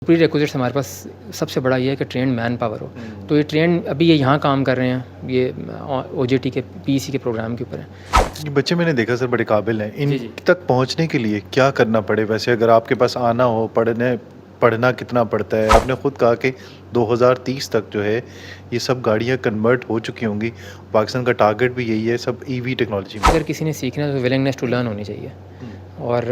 Pre requisites हमारे पास सबसे बड़ा ये है कि ट्रेंड मैन पावर हो। तो ये ट्रेंड अभी ये यहाँ काम कर रहे हैं, ये ओजेटी के पीईसी के प्रोग्राम के ऊपर है। ये बच्चे मैंने देखा सर बड़े काबिल हैं। इन जी, जी। तक पहुंचने के लिए क्या करना पड़े? वैसे अगर आपके पास आना हो, पढ़ना कितना पड़ता है? आपने खुद कहा कि 2030 तक जो है ये सब गाड़ियां कन्वर्ट हो चुकी होंगी। पाकिस्तान का टारगेट भी यही है, सब ईवी टेक्नोलॉजी में। अगर किसी ने सीखना है तो विलिंगनेस टू लर्न होनी चाहिए। और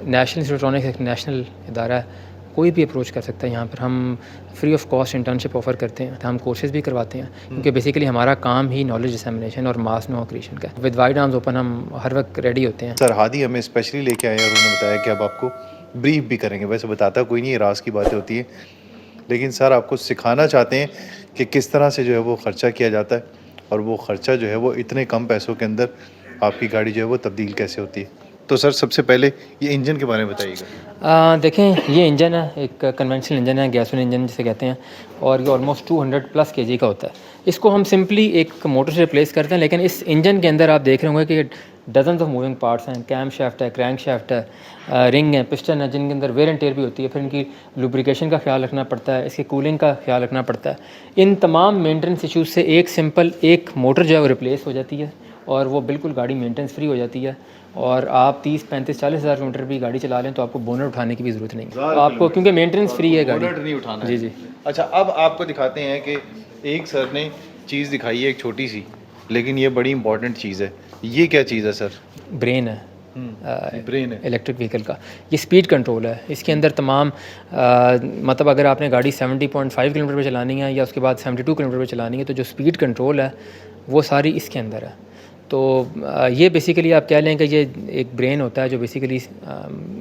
नेशनल इलेक्ट्रॉनिक्स एक नेशनल इदारा है, कोई भी अप्रोच कर सकता है। यहाँ पर हम free of cost internship offer करते हैं, हम कोर्सेज भी करवाते हैं, क्योंकि बेसिकली हमारा काम ही नॉलेज डिसेमिनेशन और मास नो क्रिएशन का है। विद वाइड आर्म्स ओपन हम हर वक्त रेडी होते हैं। सर हादी हमें स्पेशली लेके आए और उन्होंने बताया कि अब आपको ब्रीफ भी करेंगे। वैसे बताता कोई नहीं, राज की बातें होती है, लेकिन सर आपको सिखाना चाहते हैं कि किस तरह से जो है वो ख़र्चा किया जाता है और वो ख़र्चा जो है वो इतने कम पैसों के अंदर आपकी गाड़ी जो है वो तब्दील कैसे होती है। तो सर सबसे पहले ये इंजन के बारे में बताइएगा। देखें, ये इंजन है, एक कन्वेंशनल इंजन है, गैसोलीन इंजन जिसे कहते हैं, और ये ऑलमोस्ट 200+ kg का होता है। इसको हम सिंपली एक मोटर से रिप्लेस करते हैं, लेकिन इस इंजन के अंदर आप देख रहे होंगे कि डजन्स ऑफ मूविंग पार्ट्स हैं। कैम शाफ्ट है, क्रैंक शाफ्ट है, रिंग है, पिस्टन है, जिनके अंदर वेयर एंड टेयर भी होती है। फिर इनकी लुब्रिकेशन का ख्याल रखना पड़ता है, इसके कूलिंग का ख्याल रखना पड़ता है। इन तमाम मेंटेनेंस इशूज़ से एक मोटर जो है वो रिप्लेस हो जाती है और वो बिल्कुल गाड़ी मेंटेनेंस फ्री हो जाती है। और आप 30, 35, 40 हज़ार किलोमीटर भी गाड़ी चला लें तो आपको बोनट उठाने की भी ज़रूरत नहीं है आपको, क्योंकि मेंटेनेंस फ्री है गाड़ी। नहीं उठाना जी, जी। अच्छा, अब आपको दिखाते हैं कि एक सर ने चीज़ दिखाई है, एक छोटी सी, लेकिन ये बड़ी इंपॉर्टेंट चीज़ है। ये क्या चीज़ है सर? ब्रेन है, ब्रेन है। इलेक्ट्रिक व्हीकल का। ये स्पीड कंट्रोल है। इसके अंदर तमाम मतलब अगर आपने गाड़ी 70.5 किलोमीटर पे चलानी है या उसके बाद 72 किलोमीटर पे चलानी है, तो जो स्पीड कंट्रोल है वो सारी इसके अंदर है। तो ये बेसिकली आप कह लें कि ये एक ब्रेन होता है जो बेसिकली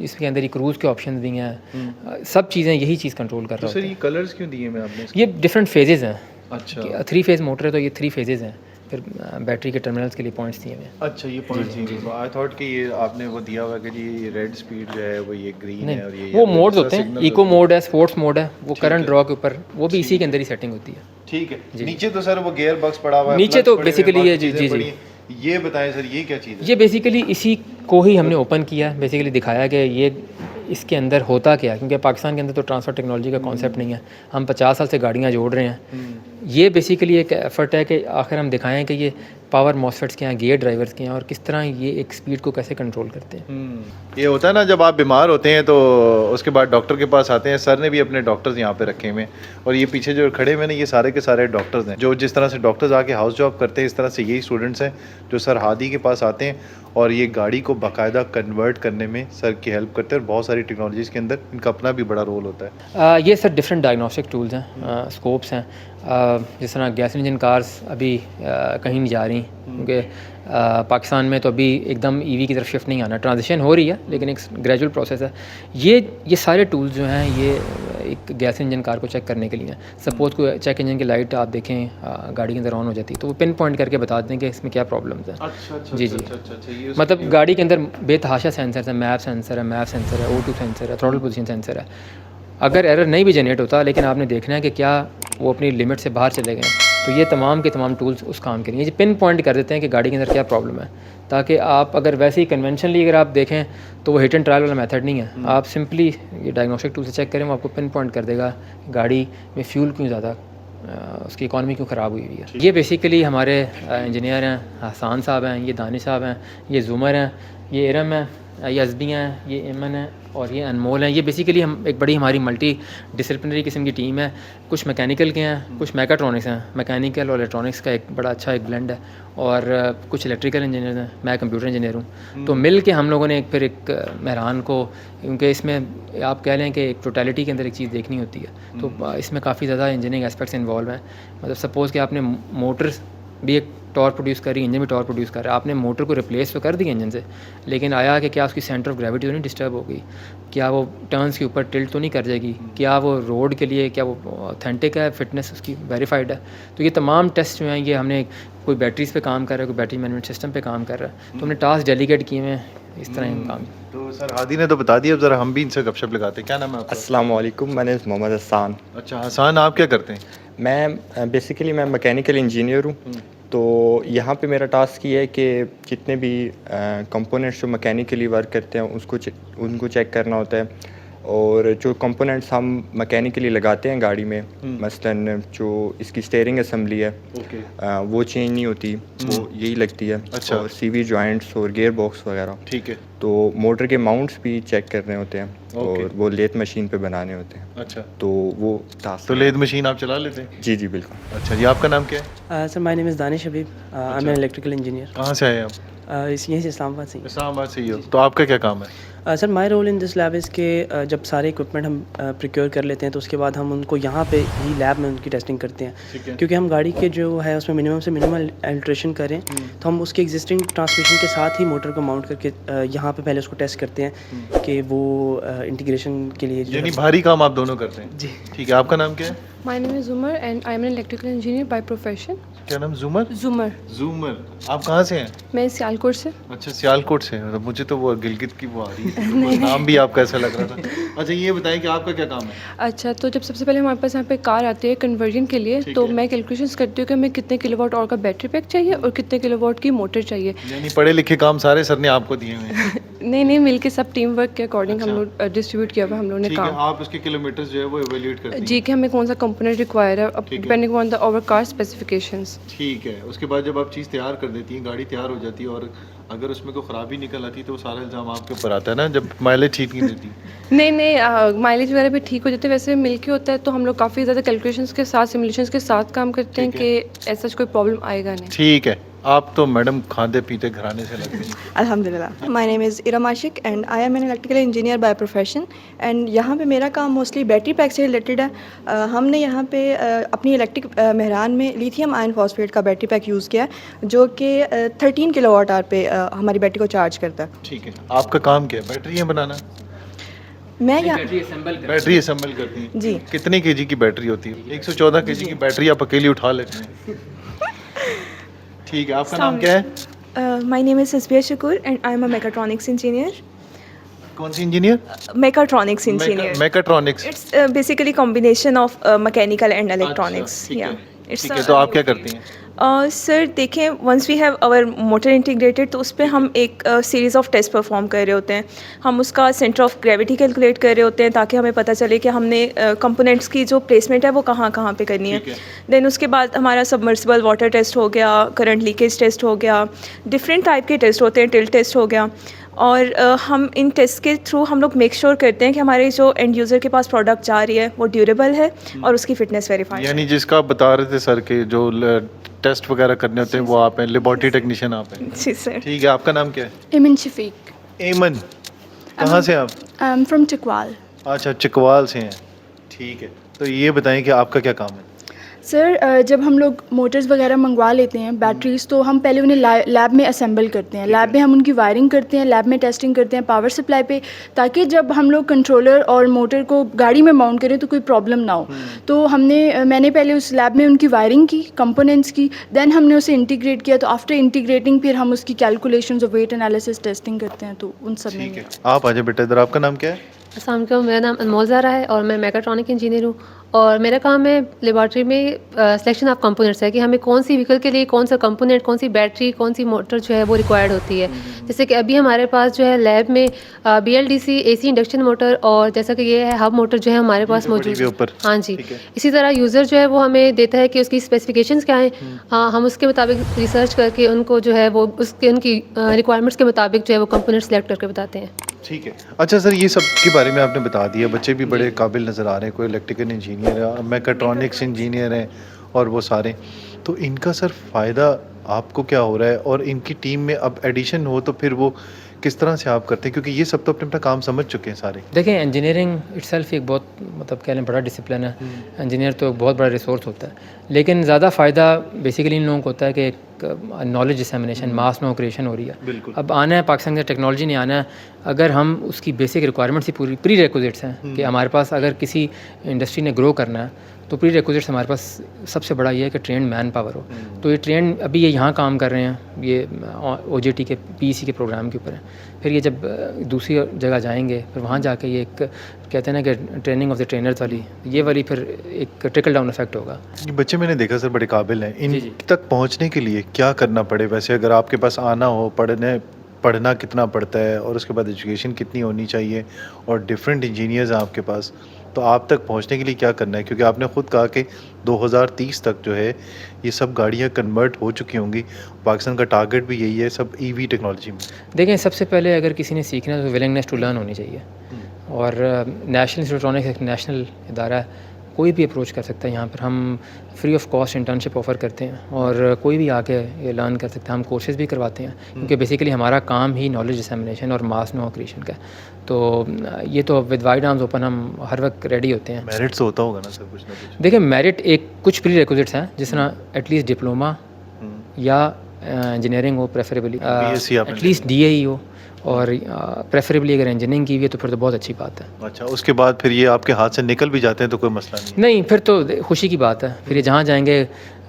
इसके अंदर ही क्रूज़ के ऑप्शन भी हैं। सब चीज़ें यही चीज़ कंट्रोल कर तो रहा सर होता ये कलर्स क्यों दिए मैं आपने? है। ये डिफरेंट फेजेज़ हैं। अच्छा 3 फेज़ मोटर है तो ये 3 फेजेज़ हैं। फिर बैटरी के टर्मिनल्स के लिए पॉइंट्स दिए हुए हैं। अच्छा, ये पॉइंट आई थॉट कि ये आपने वो दिया हुआ है कि जी ये रेड स्पीड जो है वो ये ग्रीन है और ये वो yellow, मोड्स दूसरा होते हैं, signals इको होते हैं। मोड है, स्पोर्ट्स मोड है, वो करंट है। ड्रॉ के ऊपर, वो भी इसी के अंदर ही सेटिंग होती है। ठीक है। नीचे तो सर वो गियर बॉक्स पड़ा हुआ है, नीचे plugs तो पड़े हुए हैं, बेसिकली बाकी ये जी चीज़ें जी पड़ी जी हैं। ये बताएं सर ये क्या चीज़ है? ये बेसिकली इसी को ही हमने ओपन किया है, बेसिकली दिखाया कि ये इसके अंदर होता क्या है, क्योंकि पाकिस्तान के अंदर तो ट्रांसफ़र टेक्नोलॉजी का कॉन्सेप्ट नहीं है। हम 50 साल से गाड़ियाँ जोड़ रहे हैं। ये बेसिकली एक एफर्ट है कि आखिर हम दिखाएं कि ये पावर मॉसफेट्स क्या हैं, गियर ड्राइवर्स क्या हैं और किस तरह ये एक स्पीड को कैसे कंट्रोल करते हैं। ये होता है ना जब आप बीमार होते हैं तो उसके बाद डॉक्टर के पास आते हैं। सर ने भी अपने डॉक्टर्स यहाँ पे रखे हुए हैं और ये पीछे जो खड़े हुए हैं ये सारे के सारे डॉक्टर्स हैं। जो जिस तरह से डॉक्टर्स आके हाउस जॉब करते हैं, इस तरह से यही स्टूडेंट्स हैं जो सर हादी के पास आते हैं और ये गाड़ी को बाकायदा कन्वर्ट करने में सर की हेल्प करते हैं। और बहुत सारी टेक्नोलॉजीज़ के अंदर इनका अपना भी बड़ा रोल होता है। ये सर डिफरेंट डायग्नोस्टिक टूल्स हैं, स्कोप्स हैं। जिस तरह गैस इंजन कार्स अभी कहीं नहीं जा रही, क्योंकि पाकिस्तान में तो अभी एकदम ईवी की तरफ शिफ्ट नहीं आना, ट्रांजिशन हो रही है लेकिन एक ग्रेजुअल प्रोसेस है। ये सारे टूल्स जो हैं ये एक गैस इंजन कार को चेक करने के लिए हैं। सपोज को चेक इंजन की लाइट आप देखें गाड़ी के अंदर ऑन हो जाती है तो वो पिन पॉइंट करके बता दें कि इसमें क्या प्रॉब्लम्स हैं। अच्छा जी जी मतलब गाड़ी के अंदर बेतहाशा सेंसर है, मैप सेंसर है, O2 सेंसर है, थ्रॉटल पोजीशन सेंसर है। अगर एरर नहीं भी जनरेट होता लेकिन आपने देखना है कि क्या वो अपनी लिमिट से बाहर चले गए, तो ये तमाम के तमाम टूल्स उस काम के लिए ये पिन पॉइंट कर देते हैं कि गाड़ी के अंदर क्या प्रॉब्लम है, ताकि आप अगर वैसे ही कन्वेंशनली अगर आप देखें तो वो हिट एंड ट्रायल वाला मेथड नहीं है। आप सिंपली ये डायग्नोस्टिक टूल से चेक करें, वो आपको पिन पॉइंट कर देगा गाड़ी में फ्यूल क्यों ज़्यादा, उसकी इकॉनमी क्यों ख़राब हुई है। ये बेसिकली हमारे इंजीनियर हैं, हसान साहब हैं, ये दानिश साहब हैं, ये ज़ुमर हैं, ये इरम है, ये अज़बी हैं, ये इमन है और ये अनमोल हैं। ये बेसिकली हम एक बड़ी हमारी मल्टी डिसिप्लिनरी किस्म की टीम है। कुछ मैकेनिकल के हैं, कुछ मैकाट्रॉनिक्स हैं। मैकेनिकल और इलेक्ट्रॉनिक्स का एक बड़ा अच्छा एक ब्लेंड है और कुछ इलेक्ट्रिकल इंजीनियर हैं, मैं कंप्यूटर इंजीनियर हूँ। तो मिल के हम लोगों ने फिर एक मेहरान को, क्योंकि इसमें आप कह लें कि एक टोटलिटी के अंदर एक चीज़ देखनी होती है, तो इसमें काफ़ी ज़्यादा इंजीनियरिंग एस्पेक्ट्स इन्वॉल्व हैं। मतलब सपोज़ कि आपने मोटर भी एक टॉर्क प्रोड्यूस कर रही है, इंजन भी टॉर्क प्रोड्यूस कर रहा है, आपने मोटर को रिप्लेस तो कर दिया इंजन से, लेकिन आया कि क्या उसकी सेंटर ऑफ ग्रेविटी तो नहीं डिस्टर्ब हो गई, क्या वो टर्न्स के ऊपर टिल्ट तो नहीं कर जाएगी, क्या वो रोड के लिए क्या वो ऑथेंटिक है, फिटनेस उसकी वेरीफाइड है। तो ये तमाम टेस्ट जो हैं ये हमने, कोई बैटरीज़ पे काम कर रहा है, कोई बैटरी मैनेजमेंट सिस्टम पे काम कर रहा है, तो हमने टास्क डेलीगेट किए हुए हैं इस तरह हम काम। तो सर हादी ने तो बता दिया, अब ज़रा हम भी इनसे गपशप लगाते हैं। क्या नाम है आपका? अस्सलाम वालेकुम, मैं मोहम्मद हसान। अच्छा हसान, आप क्या करते हैं? मैं बेसिकली मैं मैकेनिकल इंजीनियर हूँ। तो यहाँ पे मेरा टास्क ये है कि जितने भी कंपोनेंट्स जो मैकेनिकली वर्क करते हैं उनको चेक करना होता है। और जो कंपोनेंट्स हम मैकेनिकली लगाते हैं गाड़ी में, मसलन जो इसकी स्टीयरिंग असेंबली है वो चेंज नहीं होती, वो यही लगती है। अच्छा। और सीवी जॉइंट्स और गियर बॉक्स वगैरह। ठीक है। तो मोटर के माउंट्स भी चेक करने होते हैं और वो लेथ मशीन पे बनाने होते हैं। अच्छा। तो वो टास्क। तो लेथ मशीन आप चला लेते हैं? जी जी बिल्कुल। अच्छा जी, आपका नाम क्या है? Sir my name is Danish Habib, I am an electrical engineer. कहाँ से आए आप? यहीं से इस्लामाबाद से। इस्लामाबाद से ही हो। तो आपका क्या काम है? Sir my role in this lab is के जब सारे इक्विपमेंट हम प्रिक्योर कर लेते हैं तो उसके बाद हम उनको यहाँ पे ही लैब में उनकी टेस्टिंग करते हैं, क्योंकि हम गाड़ी के जो है उसमें मिनिमम से मिनिमम अल्ट्रेशन करें तो हम उसके एग्जिस्टिंग ट्रांसमिशन के साथ ही मोटर को माउंट करके यहाँ पे पहले उसको टेस्ट करते हैं कि वो इंटीग्रेशन के लिए जो यानी भारी काम आप दोनों करते हैं? जी। ठीक है, आपका नाम क्या है? My name is Zumar and I am an electrical engineer by profession. क्या नाम? जूमर? Zumar. जूमर। आप कहाँ से हैं? मैं सियालकोट से। अच्छा, सियालकोट से। तो मुझे तो वो गिलगित की वो आ रही है, तो नाम भी आपका ऐसा लग रहा था। अच्छा, ये बताएं कि आपका क्या काम है? अच्छा, तो जब सबसे पहले हमारे पास यहाँ पे कार आती है कन्वर्जन के लिए, तो मैं कैलकुलेशंस करती हूँ कि हमें कितने किलोवाट और का बैटरी पैक चाहिए और कितने किलोवाट की मोटर चाहिए। यानी पढ़े लिखे काम सारे सर ने आपको दिए हुए हैं? नहीं, मिलके सब टीम वर्क के अकॉर्डिंग हम लोग डिस्ट्रीब्यूट किया हुआ हम लोगों ने ठीक है, काम। आप उसके किलोमीटर जो है वो एवेल्यूएट करते हैं? जी, कि हमें कौन सा कंपोनेंट रिक्वायर है depending on the our car specifications. ठीक है। उसके बाद जब आप चीज़ तैयार कर देती हैं, गाड़ी तैयार हो जाती है, और अगर उसमें कोई ख़राबी निकल आती है तो वो सारा इल्ज़ाम आपके ऊपर आता है ना, जब माइलेज ठीक नहीं देती? नहीं, माइलेज वगैरह भी ठीक हो जाते हैं, वैसे मिलके होता है तो हम लोग काफ़ी ज़्यादा कैलकुलेशंस के साथ सिमुलेशंस के साथ काम करते हैं कि ऐसा कोई प्रॉब्लम आएगा नहीं। ठीक है। आप तो मैडम खाते पीते घराने से लगते हैं। अल्हम्दुलिल्लाह। My name is Iram Ashiq and I am an electrical engineer by profession and यहाँ पे मेरा काम मोस्टली बैटरी पैक से रिलेटेड है। हमने यहाँ पे अपनी इलेक्ट्रिक मेहरान में लिथियम आयन फॉस्फेट का बैटरी पैक यूज़ किया है जो कि 13 किलोवाट आवर पे हमारी बैटरी को चार्ज करता है। ठीक है। आपका काम क्या है? बैटरियाँ बनाना? मैं यहाँ बैटरी असेंबल करती हैं? जी। कितने केजी की बैटरी होती है? 114 केजी की बैटरी आप अकेली उठा लेते हैं? ठीक है। आपका नाम क्या है? My name is Hasbiya Shakoor and I am a mechatronics engineer. कौन सी engineer? Mechatronics engineer. Mechatronics. It's basically combination of mechanical and electronics. ठीक है। या ठीक है, तो आप क्या करती हैं? सर देखें, once we have our motor integrated तो उस पर हम एक सीरीज़ ऑफ टेस्ट परफॉर्म कर रहे होते हैं। हम उसका सेंटर ऑफ ग्रेविटी कैलकुलेट कर रहे होते हैं ताकि हमें पता चले कि हमने कंपोनेंट्स की जो प्लेसमेंट है वो कहाँ कहाँ पे करनी है। देन उसके बाद हमारा सबमर्सिबल वाटर टेस्ट हो गया, करंट लीकेज टेस्ट हो गया, डिफरेंट टाइप के टेस्ट होते हैं, टिल्ट टेस्ट हो गया। और हम इन टेस्ट के थ्रू हम लोग मेक श्योर करते हैं कि हमारे जो एंड यूज़र के पास प्रोडक्ट जा रही है वो ड्यूरेबल है और उसकी फिटनेस वेरीफाई। यानी जिसका आप बता रहे थे सर के जो टेस्ट वगैरह करने होते हैं वो आप हैं, लेबोरेटरी टेक्नीशियन आप हैं? जी सर। ठीक है। आपका नाम क्या है? Iman Shafiq. एमन। कहाँ से आप? I'm from Chikwal. अच्छा, चिकवाल से हैं। ठीक है। तो ये बताएं कि आपका क्या काम है? सर जब हम लोग मोटर्स वगैरह मंगवा लेते हैं बैटरीज तो हम पहले उन्हें लैब में असेंबल करते हैं। लैब में हम उनकी वायरिंग करते हैं, लैब में टेस्टिंग करते हैं पावर सप्लाई पे, ताकि जब हम लोग कंट्रोलर और मोटर को गाड़ी में माउंट करें तो कोई प्रॉब्लम ना हो। तो मैंने पहले उस लैब में उनकी वायरिंग की, कंपोनेंट्स की, देन हमने उसे इंटीग्रेट किया। तो आफ्टर इंटीग्रेटिंग फिर हम उसकी कैलकुलेशंस और वेट एनालिसिस टेस्टिंग करते हैं। तो उन सब ठीक में है। आप आ जाए बेटा इधर। आपका नाम क्या है? अस्सलाम वालेकुम, मेरा नाम अनमोल ज़ारा है और मैं मेकाट्रॉनिक इंजीनियर हूँ। और मेरा काम है लेबॉर्ट्री में सिलेक्शन ऑफ कंपोनेंट्स है कि हमें कौन सी व्हीकल के लिए कौन सा कंपोनेंट, कौन सी बैटरी, कौन सी मोटर जो है वो रिक्वायर्ड होती है। जैसे कि अभी हमारे पास जो है लैब में BLDC AC इंडक्शन मोटर और जैसा कि ये है हब मोटर जो है हमारे पास मौजूद है। हाँ जी। इसी तरह यूज़र जो है वो हमें देता है कि उसकी स्पेसिफिकेशंस क्या हैं। हाँ, हम उसके मुताबिक रिसर्च करके उनको जो है वो उनकी रिक्वायरमेंट्स के मुताबिक जो है वो कंपोनेंट सेलेक्ट करके बताते हैं। ठीक है। अच्छा सर, ये सब के बारे में आपने बता दिया, बच्चे भी बड़े काबिल नज़र आ रहे हैं, कोई इलेक्ट्रिकल इंजीनियर है, मेकाट्रॉनिक्स इंजीनियर हैं और वो सारे। तो इनका सर फ़ायदा आपको क्या हो रहा है, और इनकी टीम में अब एडिशन हो तो फिर वो किस तरह से आप करते हैं, क्योंकि ये सब तो अपना काम समझ चुके हैं सारे? देखें, इंजीनियरिंग इट्सेल्फ एक बहुत कह लें बड़ा डिसिप्लिन है। इंजीनियर तो एक बहुत बड़ा रिसोर्स होता है, लेकिन ज़्यादा फ़ायदा बेसिकली इन लोगों को होता है कि एक नॉलेज डिसेमिनेशन, मास में क्रिएशन हो रही है। अब आना है पाकिस्तान से, टेक्नोलॉजी नहीं आना है। अगर हम उसकी बेसिक रिक्वायरमेंट्स ही पूरी प्री रिक्विजिट्स हैं कि हमारे पास अगर किसी इंडस्ट्री ने ग्रो करना है तो प्री रिक्विजिट्स हमारे पास सबसे बड़ा ये है कि ट्रेंड मैन पावर हो। तो ये ट्रेंड अभी ये यहाँ काम कर रहे हैं, ये OJT के PEC के प्रोग्राम के ऊपर है। फिर ये जब दूसरी जगह जाएंगे फिर वहाँ जाके ये एक कहते हैं ना कि ट्रेनिंग ऑफ द ट्रेनर्स वाली, ये वाली फिर एक ट्रिकल डाउन इफेक्ट होगा। ये बच्चे मैंने देखा सर बड़े काबिल हैं। इन तक पहुँचने के लिए क्या करना पड़े वैसे, अगर आपके पास आना हो, पढ़ने पढ़ना कितना पड़ता है और उसके बाद एजुकेशन कितनी होनी चाहिए और डिफरेंट इंजीनियर्स हैं आपके पास, तो आप तक पहुंचने के लिए क्या करना है? क्योंकि आपने ख़ुद कहा कि 2030 तक जो है ये सब गाड़ियां कन्वर्ट हो चुकी होंगी, पाकिस्तान का टारगेट भी यही है सब ईवी टेक्नोलॉजी में। देखें, सबसे पहले अगर किसी ने सीखना है तो विलिंगनेस टू लर्न होनी चाहिए। और नेशनल इंस्टीट्यूट एक नेशनल इदारा है, कोई भी अप्रोच कर सकता है। यहाँ पर हम free of cost internship offer करते हैं और कोई भी आके ये लर्न कर सकता है। हम कोर्सेज़ भी करवाते हैं क्योंकि बेसिकली हमारा काम ही नॉलेज डिसेमिनेशन और मास नो क्रिएशन का है। तो ये तो विद वाइड आर्म्स ओपन हम हर वक्त रेडी होते हैं। मेरिट से होता होगा ना सर कुछ ना कुछ? देखिए, मेरिट एक कुछ प्री रिक्विजिट्स हैं, जिस तरह एटलीस्ट डिप्लोमा या इंजीनियरिंग हो, प्रेफरेबली BSc आपने एटलीस्ट DAE हो, और प्रेफरेबली अगर इंजीनियरिंग की हुई है तो फिर तो बहुत अच्छी बात है। अच्छा, उसके बाद फिर ये आपके हाथ से निकल भी जाते हैं तो कोई मसला नहीं? नहीं, फिर तो खुशी की बात है। फिर ये जहाँ जाएंगे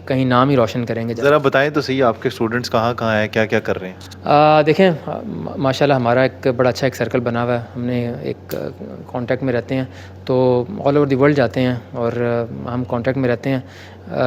कहीं नाम ही रोशन करेंगे। ज़रा बताएं तो सही, आपके स्टूडेंट्स कहाँ कहाँ हैं, क्या क्या कर रहे हैं? देखें, माशाल्लाह हमारा एक बड़ा अच्छा एक सर्कल बना हुआ है। हमने एक कांटेक्ट में रहते हैं, तो ऑल ओवर द वर्ल्ड जाते हैं और हम कांटेक्ट में रहते हैं।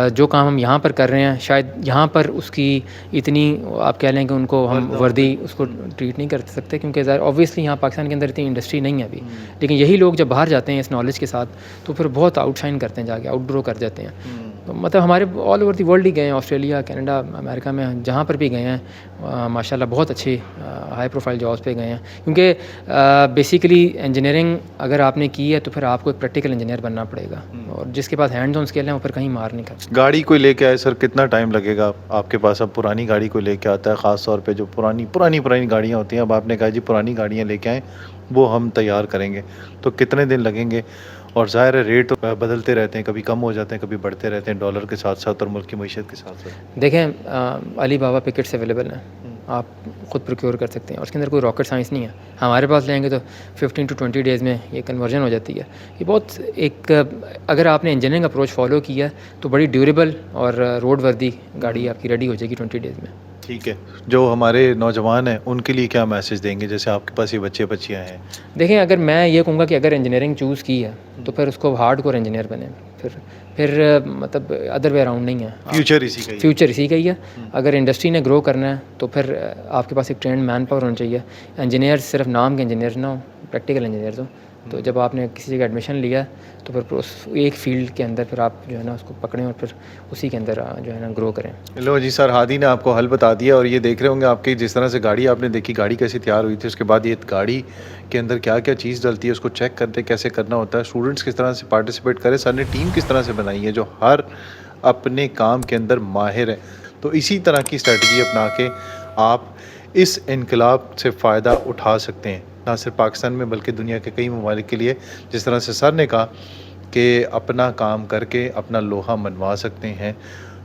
जो काम हम यहाँ पर कर रहे हैं, शायद यहाँ पर उसकी इतनी आप कह लें कि उनको हम वर्दी उसको ट्रीट नहीं कर सकते, क्योंकि ऑब्वियसली यहाँ पाकिस्तान के अंदर इतनी इंडस्ट्री नहीं है अभी। लेकिन यही लोग जब बाहर जाते हैं इस नॉलेज के साथ, तो फिर बहुत आउटशाइन करते हैं, जाके आउटग्रो कर जाते हैं। तो मतलब हमारे ऑल ओवर दी वर्ल्ड ही गए हैं, ऑस्ट्रेलिया, कनाडा, अमेरिका में जहाँ पर भी गए हैं माशाल्लाह बहुत अच्छी हाई प्रोफाइल जॉब्स पे गए हैं। क्योंकि बेसिकली इंजीनियरिंग अगर आपने की है तो फिर आपको एक प्रैक्टिकल इंजीनियर बनना पड़ेगा, और जिसके पास हैंड्स ऑन स्किल है वो फिर कहीं मार नहीं कर। गाड़ी कोई लेके आए सर, कितना टाइम लगेगा आपके पास? अब पुरानी गाड़ी कोई लेके आता है, ख़ास तौर पे जो पुरानी गाड़ियाँ होती हैं, अब आपने कहा जी पुरानी गाड़ियाँ लेके आएँ वो हम तैयार करेंगे, तो कितने दिन लगेंगे? और ज़ाहिर है रेट तो बदलते रहते हैं, कभी कम हो जाते हैं, कभी बढ़ते रहते हैं डॉलर के साथ साथ और मुल्क की मईशत के साथ साथ। देखें, अली बाबा पैकेट्स अवेलेबल हैं, आप ख़ुद प्रोक्योर कर सकते हैं, और उसके अंदर कोई रॉकेट साइंस नहीं है। हमारे पास लेंगे तो 15 to 20 डेज़ में ये कन्वर्जन हो जाती है। ये बहुत एक, अगर आपने इंजीनियरिंग अप्रोच फॉलो किया तो बड़ी ड्यूरेबल और रोड वर्दी गाड़ी आपकी रेडी हो जाएगी 20 डेज़ में। ठीक है, जो हमारे नौजवान हैं उनके लिए क्या मैसेज देंगे, जैसे आपके पास ये बच्चे बच्चियाँ हैं? देखें, अगर मैं ये कहूँगा कि अगर इंजीनियरिंग चूज़ की है तो फिर उसको हार्ड कोर इंजीनियर बने, फिर मतलब अदर वे अराउंड नहीं है। फ्यूचर इसी का ही है। अगर इंडस्ट्री ने ग्रो करना है तो फिर आपके पास एक ट्रेंड मैन पावर होना चाहिए। इंजीनियर सिर्फ नाम के इंजीनियर ना हो, प्रैक्टिकल इंजीनियर हो। तो जब आपने किसी जगह एडमिशन लिया तो फिर उस एक फील्ड के अंदर फिर आप जो है ना उसको पकड़ें और फिर उसी के अंदर जो है ना ग्रो करें। लो जी सर, हादी ने आपको हल बता दिया, और ये देख रहे होंगे आपकी जिस तरह से गाड़ी आपने देखी, गाड़ी कैसी तैयार हुई थी, उसके बाद ये गाड़ी के अंदर क्या क्या चीज़ डलती है उसको चेक करते कैसे करना होता है, स्टूडेंट्स किस तरह से पार्टिसिपेट करें, सर ने टीम किस तरह से बनाई है जो हर अपने काम के अंदर माहिर है। तो इसी तरह की स्ट्रेटजी अपना के आप इस इनकलाब से फ़ायदा उठा सकते हैं, ना सिर्फ पाकिस्तान में बल्कि दुनिया के कई ममालिक के लिए। जिस तरह से सर ने कहा कि अपना काम करके अपना लोहा मनवा सकते हैं,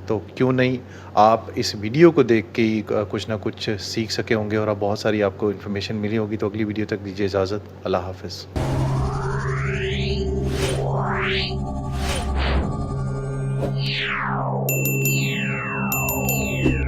तो क्यों नहीं आप इस वीडियो को देख के ही कुछ ना कुछ सीख सके होंगे और अब बहुत सारी आपको इन्फॉर्मेशन मिली होगी। तो अगली वीडियो तक दीजिए इजाज़त, अल्लाह हाफ़िज़।